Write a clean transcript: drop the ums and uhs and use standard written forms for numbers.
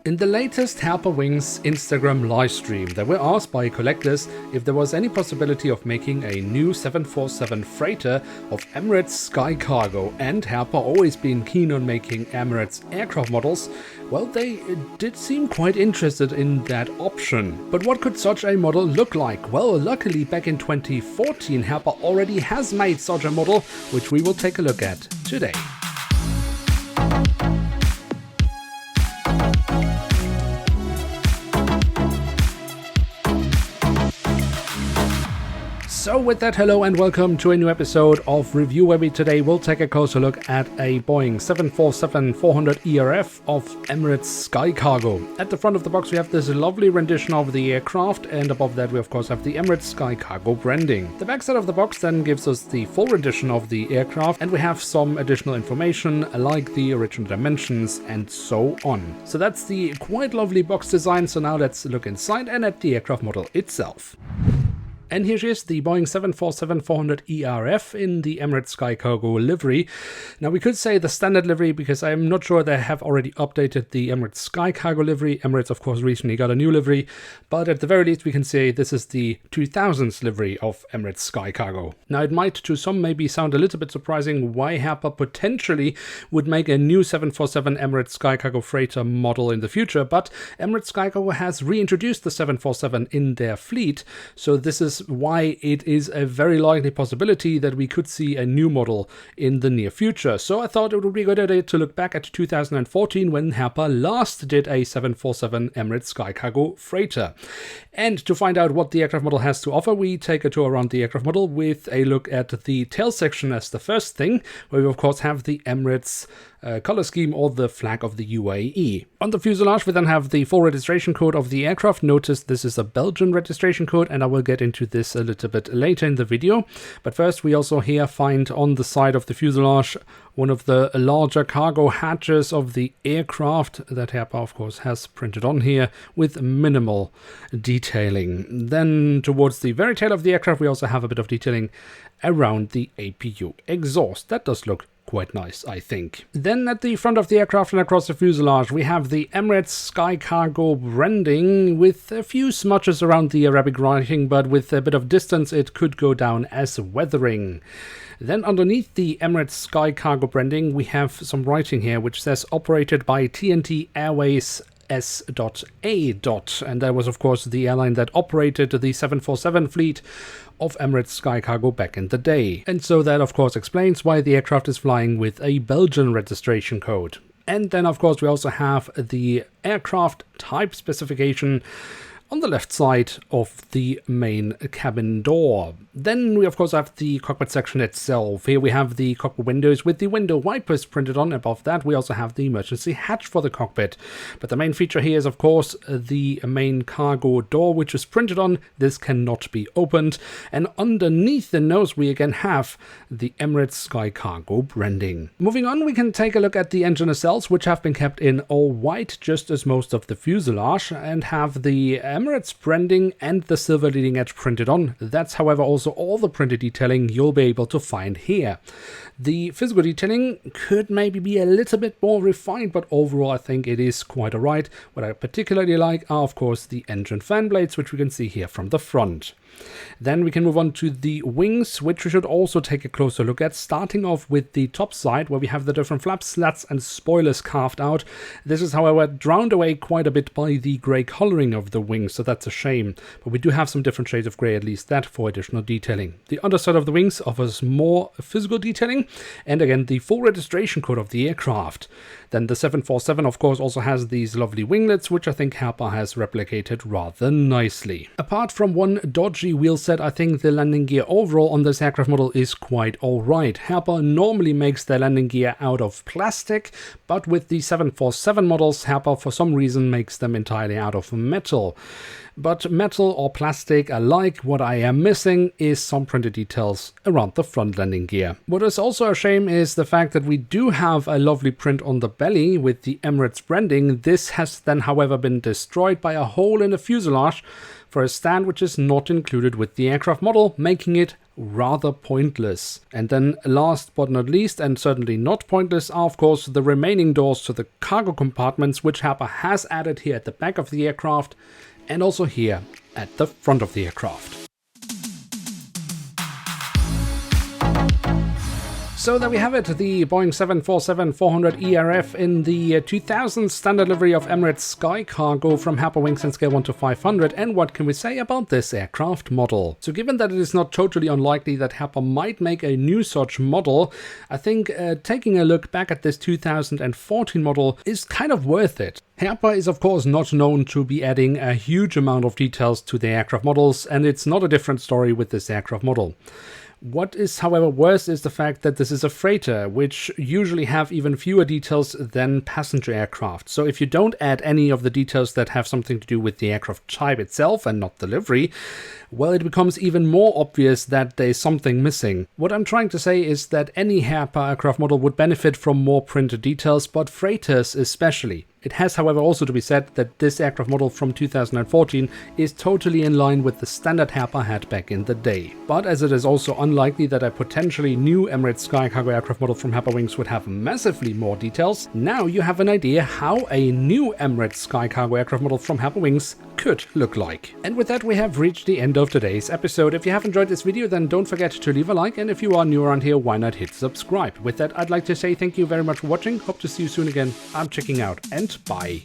In the latest Herpa Wings Instagram livestream, they were asked by collectors if there was any possibility of making a new 747 freighter of Emirates SkyCargo, and Herpa always been keen on making Emirates aircraft models. Well, they did seem quite interested in that option. But what could such a model look like? Well, luckily back in 2014 Herpa already has made such a model, which we will take a look at today. So with that, hello and welcome to a new episode of Review, where we today will take a closer look at a Boeing 747-400ERF of Emirates SkyCargo. At the front of the box we have this lovely rendition of the aircraft, and above that we of course have the Emirates SkyCargo branding. The backside of the box then gives us the full rendition of the aircraft, and we have some additional information like the original dimensions and so on. So that's the quite lovely box design. So now let's look inside and at the aircraft model itself. And here she is, the Boeing 747-400ERF in the Emirates SkyCargo livery. Now we could say the standard livery because I'm not sure they have already updated the Emirates SkyCargo livery. Emirates of course recently got a new livery, but at the very least we can say this is the 2000s livery of Emirates SkyCargo. Now it might to some maybe sound a little bit surprising why Herpa potentially would make a new 747 Emirates SkyCargo freighter model in the future, but Emirates SkyCargo has reintroduced the 747 in their fleet, so this is why it is a very likely possibility that we could see a new model in the near future. So I thought it would be a good idea to look back at 2014 when Herpa last did a 747 Emirates SkyCargo freighter. And to find out what the aircraft model has to offer, we take a tour around the aircraft model with a look at the tail section as the first thing, where we of course have the Emirates color scheme or the flag of the UAE. On the fuselage we then have the full registration code of the aircraft. Notice this is a Belgian registration code, and I will get into this a little bit later in the video. But first we also here find on the side of the fuselage one of the larger cargo hatches of the aircraft that Herpa of course has printed on here with minimal detailing. Then towards the very tail of the aircraft we also have a bit of detailing around the APU exhaust. That does look quite nice, I think. Then at the front of the aircraft and across the fuselage we have the Emirates SkyCargo branding with a few smudges around the Arabic writing, but with a bit of distance it could go down as weathering. Then underneath the Emirates SkyCargo branding we have some writing here which says operated by TNT Airways S.A. And that was of course the airline that operated the 747 fleet of Emirates SkyCargo back in the day. And so that of course explains why the aircraft is flying with a Belgian registration code. And then of course we also have the aircraft type specification on the left side of the main cabin door. Then we of course have the cockpit section itself. Here we have the cockpit windows with the window wipers printed on. Above that we also have the emergency hatch for the cockpit. But the main feature here is of course the main cargo door, which is printed on. This cannot be opened. And underneath the nose we again have the Emirates SkyCargo branding. Moving on, we can take a look at the engine nacelles, which have been kept in all white just as most of the fuselage, and have the Emirates branding and the silver leading edge printed on. That's however also all the printed detailing you'll be able to find here. The physical detailing could maybe be a little bit more refined, but overall I think it is quite alright. What I particularly like are of course the engine fan blades, which we can see here from the front. Then we can move on to the wings, which we should also take a closer look at, starting off with the top side where we have the different flaps, slats and spoilers carved out. This is however drowned away quite a bit by the grey coloring of the wings, so that's a shame, but we do have some different shades of grey, at least that, for additional detailing. The underside of the wings offers more physical detailing, and again the full registration code of the aircraft. Then the 747 of course also has these lovely winglets, which I think Herpa has replicated rather nicely. Apart from one dodgy wheel set, I think the landing gear overall on this aircraft model is quite alright. Herpa normally makes their landing gear out of plastic, but with the 747 models Herpa for some reason makes them entirely out of metal. But metal or plastic alike, what I am missing is some printed details around the front landing gear. What is also a shame is the fact that we do have a lovely print on the belly with the Emirates branding. This has then however been destroyed by a hole in the fuselage for a stand which is not included with the aircraft model, making it rather pointless. And then last but not least, and certainly not pointless, are of course the remaining doors to the cargo compartments, which Herpa has added here at the back of the aircraft and also here at the front of the aircraft. So there we have it, the Boeing 747-400ERF in the 2000 standard livery of Emirates SkyCargo from Herpa Wings in scale 1 to 500. And what can we say about this aircraft model? So given that it is not totally unlikely that Herpa might make a new such model, I think taking a look back at this 2014 model is kind of worth it. Herpa is of course not known to be adding a huge amount of details to the aircraft models, and it's not a different story with this aircraft model. What is, however, worse is the fact that this is a freighter, which usually have even fewer details than passenger aircraft. So if you don't add any of the details that have something to do with the aircraft type itself and not the livery, well, it becomes even more obvious that there's something missing. What I'm trying to say is that any Herpa aircraft model would benefit from more printed details, but freighters especially. It has, however, also to be said that this aircraft model from 2014 is totally in line with the standard Herpa had back in the day. But as it is also unlikely that a potentially new Emirates SkyCargo aircraft model from Herpa Wings would have massively more details, now you have an idea how a new Emirates SkyCargo aircraft model from Herpa Wings could look like. And with that, we have reached the end of today's episode. If you have enjoyed this video, then don't forget to leave a like, and if you are new around here, why not hit subscribe? With that, I'd like to say thank you very much for watching. Hope to see you soon again. I'm checking out, and bye.